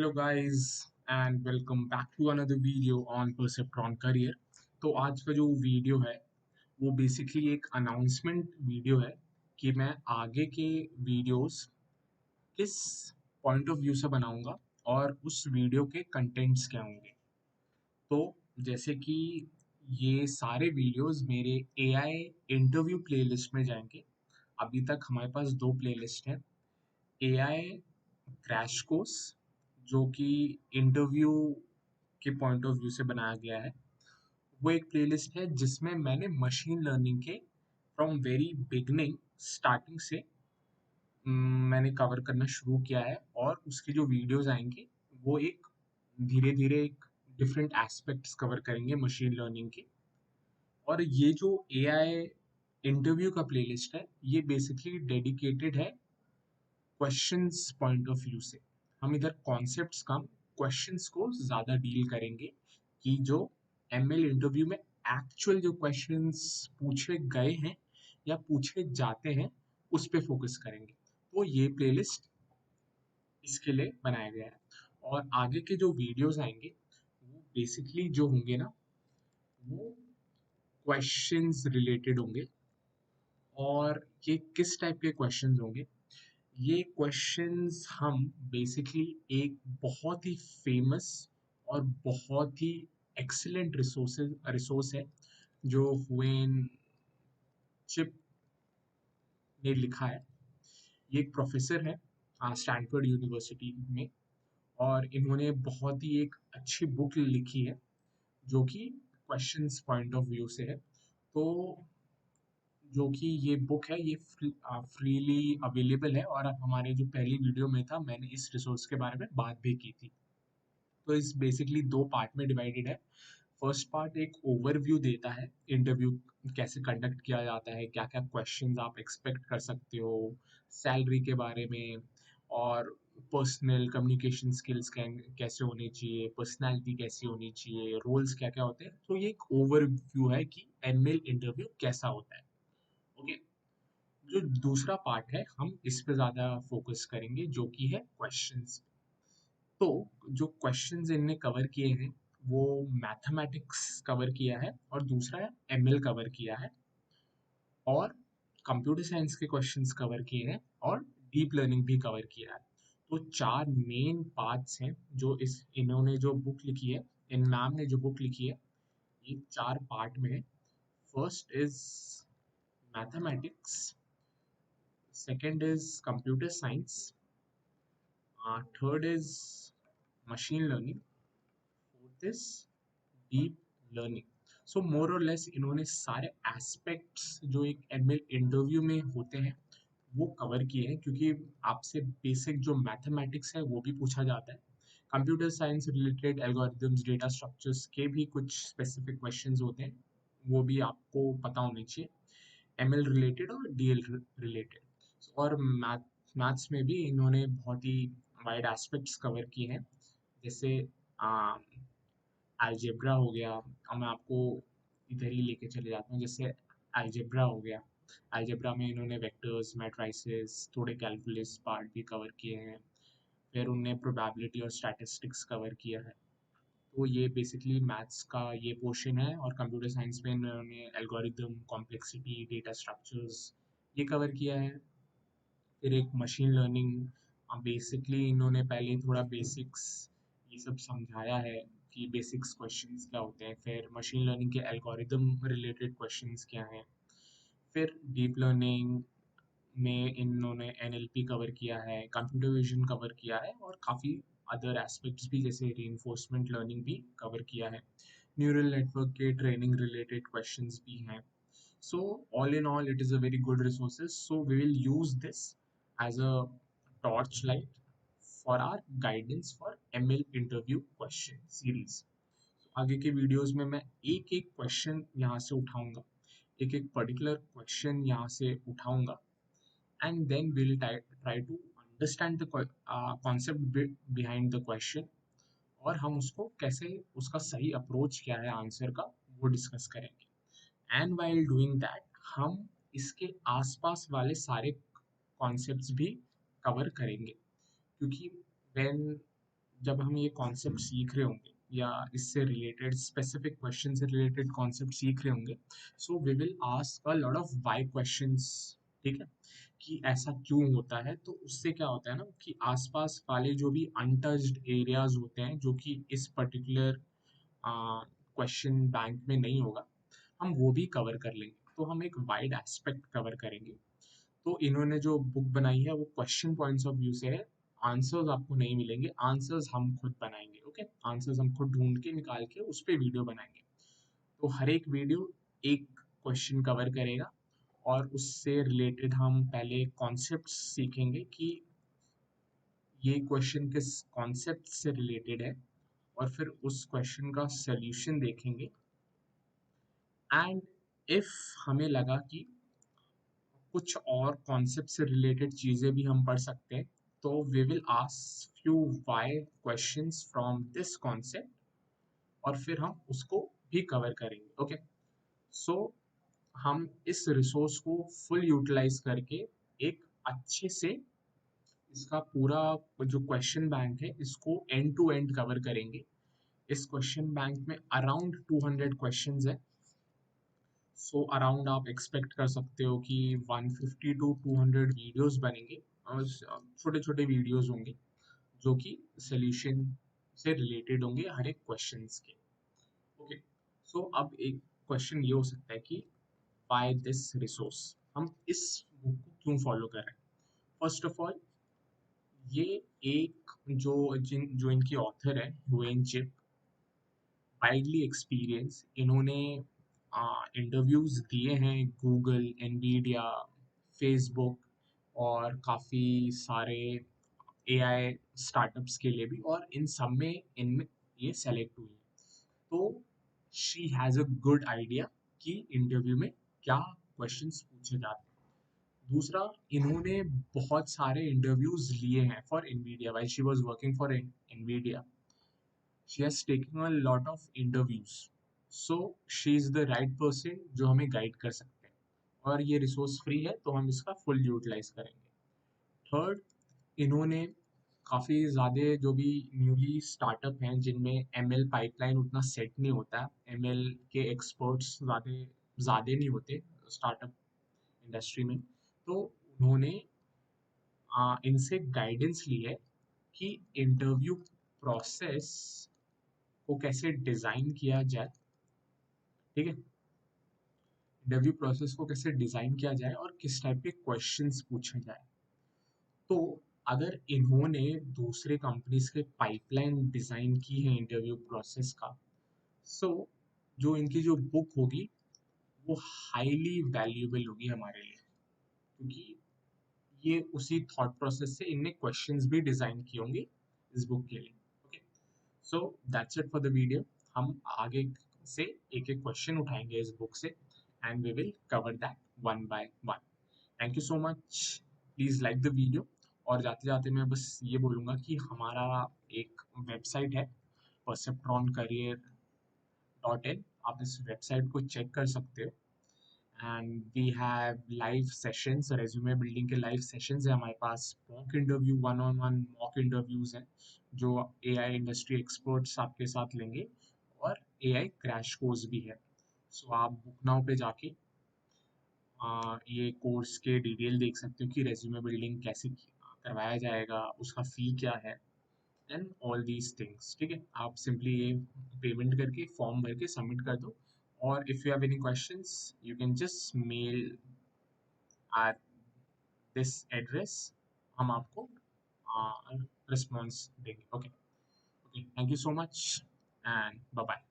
Hello guys and welcome back to another video on perceptron career. तो आज का जो वीडियो है वो बेसिकली एक अनाउंसमेंट वीडियो है कि मैं आगे के वीडियोस किस पॉइंट ऑफ व्यू से बनाऊंगा और उस वीडियो के कंटेंट्स क्या होंगे। तो जैसे कि ये सारे वीडियोस मेरे एआई इंटरव्यू प्लेलिस्ट में जाएंगे। अभी तक हमारे पास दो प्लेलिस्ट हैं। एआई क्रैश कोर्स जो कि इंटरव्यू के पॉइंट ऑफ व्यू से बनाया गया है, वो एक प्लेलिस्ट है जिसमें मैंने मशीन लर्निंग के फ्रॉम वेरी बिगनिंग स्टार्टिंग से मैंने कवर करना शुरू किया है और उसके जो वीडियोस आएंगे वो एक धीरे धीरे एक डिफरेंट एस्पेक्ट्स कवर करेंगे मशीन लर्निंग के। और ये जो एआई इंटरव्यू का प्लेलिस्ट है ये बेसिकली डेडिकेटेड है क्वेश्चंस पॉइंट ऑफ व्यू से। हम इधर कॉन्सेप्ट्स कम क्वेश्चंस को ज़्यादा डील करेंगे कि जो एमएल इंटरव्यू में एक्चुअल जो क्वेश्चंस पूछे गए हैं या पूछे जाते हैं उस पे फोकस करेंगे। तो ये प्लेलिस्ट इसके लिए बनाया गया है। और आगे के जो वीडियोस आएंगे वो बेसिकली जो होंगे ना, वो क्वेश्चंस रिलेटेड होंगे। और ये किस टाइप के क्वेश्चंस होंगे? ये क्वेश्चंस हम बेसिकली एक बहुत ही फेमस और बहुत ही एक्सीलेंट रिसोर्स है जो हुएन चिप ने लिखा है। ये एक प्रोफेसर है स्टैनफोर्ड यूनिवर्सिटी में, और इन्होंने बहुत ही एक अच्छी बुक लिखी है जो कि क्वेश्चंस पॉइंट ऑफ व्यू से है। तो जो कि ये बुक है ये फ्रीली अवेलेबल है, और हमारे जो पहली वीडियो में था मैंने इस रिसोर्स के बारे में बात भी की थी। तो इस बेसिकली दो पार्ट में डिवाइडेड है। फर्स्ट पार्ट एक ओवरव्यू देता है इंटरव्यू कैसे कंडक्ट किया जाता है, क्या क्या क्वेश्चंस आप एक्सपेक्ट कर सकते हो, सैलरी के बारे में, और पर्सनल कम्युनिकेशन स्किल्स कैसे होनी चाहिए, पर्सनालिटी कैसी होनी चाहिए, रोल्स क्या क्या होते हैं। तो ये एक ओवरव्यू है कि एमएल इंटरव्यू कैसा होता है। ओके। जो दूसरा पार्ट है हम इस पे ज्यादा फोकस करेंगे जो कि है क्वेश्चंस। तो जो क्वेश्चंस इनने कवर किए हैं वो मैथमेटिक्स कवर किया है, और दूसरा एमएल कवर किया है, और कंप्यूटर साइंस के क्वेश्चंस कवर किए हैं, और डीप लर्निंग भी कवर किया है। तो चार मेन पार्ट्स हैं जो इस इन्होंने जो बुक लिखी है, इन मैम ने जो बुक लिखी है, ये चार पार्ट में है। First is mathematics, second is computer science, third is machine learning, fourth is deep learning. So more or less इन्होंने सारे एस्पेक्ट्स जो एक एमएल इंटरव्यू में होते हैं वो कवर किए हैं, क्योंकि आपसे बेसिक जो मैथमेटिक्स है वो भी पूछा जाता है। Computer science related algorithms, data structures के भी कुछ स्पेसिफिक क्वेश्चंस होते हैं, वो भी आपको पता होने चाहिए, एमएल रिलेटेड और डीएल रिलेटेड। और मैथ्स में भी इन्होंने बहुत ही वाइड एस्पेक्ट्स कवर किए हैं, जैसे अलजेब्रा हो गया। अब मैं आपको इधर ही लेके चले जाता हूँ। जैसे अलजेब्रा हो गया, अलजेब्रा में इन्होंने वेक्टर्स, मैट्राइसेस, थोड़े कैलकुलस पार्ट भी कवर किए हैं। फिर उनने प्रोबेबिलिटी और स्टैटिस्टिक्स कवर किया है। तो ये बेसिकली मैथ्स का ये पोर्शन है, और कंप्यूटर साइंस में इन्होंने एल्गोरिदम, कॉम्प्लेक्सिटी, डेटा स्ट्रक्चर्स ये कवर किया है। फिर एक मशीन लर्निंग, बेसिकली इन्होंने पहले थोड़ा बेसिक्स ये सब समझाया है कि बेसिक्स क्वेश्चंस क्या होते हैं, फिर मशीन लर्निंग के एल्गोरिदम रिलेटेड क्वेश्चंस क्या हैं। फिर डीप लर्निंग में इन्होंने एनएलपी कवर किया है, कंप्यूटर विजन कवर किया है, और काफ़ी अदर एस्पेक्ट्स भी जैसे रीइंफोर्समेंट लर्निंग भी कवर किया है। न्यूरल नेटवर्क के ट्रेनिंग रिलेटेड क्वेश्चंस भी हैं। So all in all, it is a very good resources. So we will use this as a torchlight for our guidance for ML interview question series. So आगे के videos में मैं एक एक question यहाँ से उठाऊंगा, एक एक पर्टिकुलर क्वेश्चन यहाँ से उठाऊंगा, and then we'll try to understand the concept behind the question, और हम उसको कैसे, उसका सही अप्रोच क्या है आंसर का, वो डिस्कस करेंगे। एंड वाइल डूइंग दैट हम इसके आसपास वाले सारे कॉन्सेप्ट्स भी कवर करेंगे, क्योंकि व्हेन जब हम ये कॉन्सेप्ट सीख रहे होंगे या इससे रिलेटेड स्पेसिफिक क्वेश्चन से रिलेटेड कॉन्सेप्ट सीख रहे होंगे, so we will ask a lot of why questions. ठीक है, कि ऐसा क्यों होता है। तो उससे क्या होता है ना कि आसपास वाले जो भी अनटच्ड एरियाज होते हैं जो कि इस पर्टिकुलर क्वेश्चन बैंक में नहीं होगा, हम वो भी कवर कर लेंगे। तो हम एक वाइड एस्पेक्ट कवर करेंगे। तो इन्होंने जो बुक बनाई है वो क्वेश्चन पॉइंट्स ऑफ व्यू से है। आंसर्स आपको नहीं मिलेंगे, आंसर्स हम खुद बनाएंगे। ओके, आंसर्स हम खुद ढूंढ के निकाल के उस पर वीडियो बनाएंगे। तो हर एक वीडियो एक क्वेश्चन कवर करेगा, और उससे रिलेटेड हम पहले कॉन्सेप्ट सीखेंगे कि ये क्वेश्चन किस कॉन्सेप्ट से रिलेटेड है, और फिर उस क्वेश्चन का सॉल्यूशन देखेंगे। एंड इफ हमें लगा कि कुछ और कॉन्सेप्ट से रिलेटेड चीज़ें भी हम पढ़ सकते हैं, तो we will ask few why questions from this concept, और फिर हम उसको भी कवर करेंगे। ओके, सो हम इस रिसोर्स को फुल यूटिलाइज करके एक अच्छे से इसका पूरा जो क्वेश्चन बैंक है इसको एंड टू एंड कवर करेंगे। इस क्वेश्चन बैंक में अराउंड 200 क्वेश्चंस है। सो अराउंड आप एक्सपेक्ट कर सकते हो कि 150 टू 200 वीडियोस बनेंगे, और छोटे छोटे वीडियोस होंगे जो कि सोल्यूशन से रिलेटेड होंगे हर एक क्वेश्चंस के। ओके, सो अब एक क्वेश्चन ये हो सकता है कि बाय दिस रिसोर्स हम इस बुक को क्यों फॉलो कर रहे हैं। फर्स्ट ऑफ ऑल, ये एक जो इनकी ऑथर है हुएन चिप, वाइडली एक्सपीरियंस, इन्होंने इंटरव्यूज दिए हैं गूगल, एनवीडिया, फेसबुक और काफ़ी सारे एआई स्टार्टअप्स के लिए भी, और इन सब में इनमें ये सेलेक्ट हुई है। तो she has a good idea कि इंटरव्यू में क्या क्वेश्चंस पूछे जाते हैं। दूसरा, इन्होंने बहुत सारे इंटरव्यूज लिए हैं for Nvidia while she was working for Nvidia. She has taken a lot of interviews, so she is the right person जो हमें गाइड कर सकते हैं। और ये रिसोर्स फ्री है तो हम इसका फुल यूटिलाइज करेंगे। थर्ड, इन्होंने काफ़ी ज़्यादा जो भी न्यूली स्टार्टअप हैं जिनमें एमएल पाइपलाइन उतना सेट नहीं होता, एमएल के एक्सपर्ट्स ज़्यादा ज़्यादा नहीं होते स्टार्टअप इंडस्ट्री में, तो उन्होंने इनसे गाइडेंस ली है कि इंटरव्यू प्रोसेस को कैसे डिज़ाइन किया जाए। ठीक है, इंटरव्यू प्रोसेस को कैसे डिज़ाइन किया जाए और किस टाइप के क्वेश्चंस पूछे जाए। तो अगर इन्होंने दूसरे कंपनीज के पाइपलाइन डिज़ाइन की है इंटरव्यू प्रोसेस का, सो जो इनकी जो बुक होगी वो हाईली वैल्यूएबल होगी हमारे लिए, क्योंकि ये उसी थॉट प्रोसेस से इनने क्वेश्चंस भी डिज़ाइन किए होंगे इस बुक के लिए। Okay, so that's it for the video. हम आगे से एक एक क्वेश्चन उठाएंगे इस बुक से, and we will cover that one by one. Thank you so much, please like the video. और जाते जाते मैं बस ये बोलूँगा कि हमारा एक वेबसाइट है perceptronccareer.in, आप इस वेबसाइट को चेक कर सकते हो। And we have live sessions, resume building के लाइव सेशंस है हमारे पास, mock interview, one on one mock interviews हैं जो एआई इंडस्ट्री एक्सपर्ट्स आपके साथ लेंगे, और एआई क्रैश कोर्स भी है। सो आप बुक नाउ पे जाके ये कोर्स के डिटेल देख सकते हो कि रेज्यूमे बिल्डिंग कैसे करवाया जाएगा, उसका फ़ी क्या है, एंड ऑल दीज थिंग्स। ठीक है, आप सिंपली ये पेमेंट करके फॉर्म भर के सबमिट कर दो, और if you have any questions you can just mail at this address, हम आपको रिस्पॉन्स देंगे। Okay, okay, thank you so much and bye bye.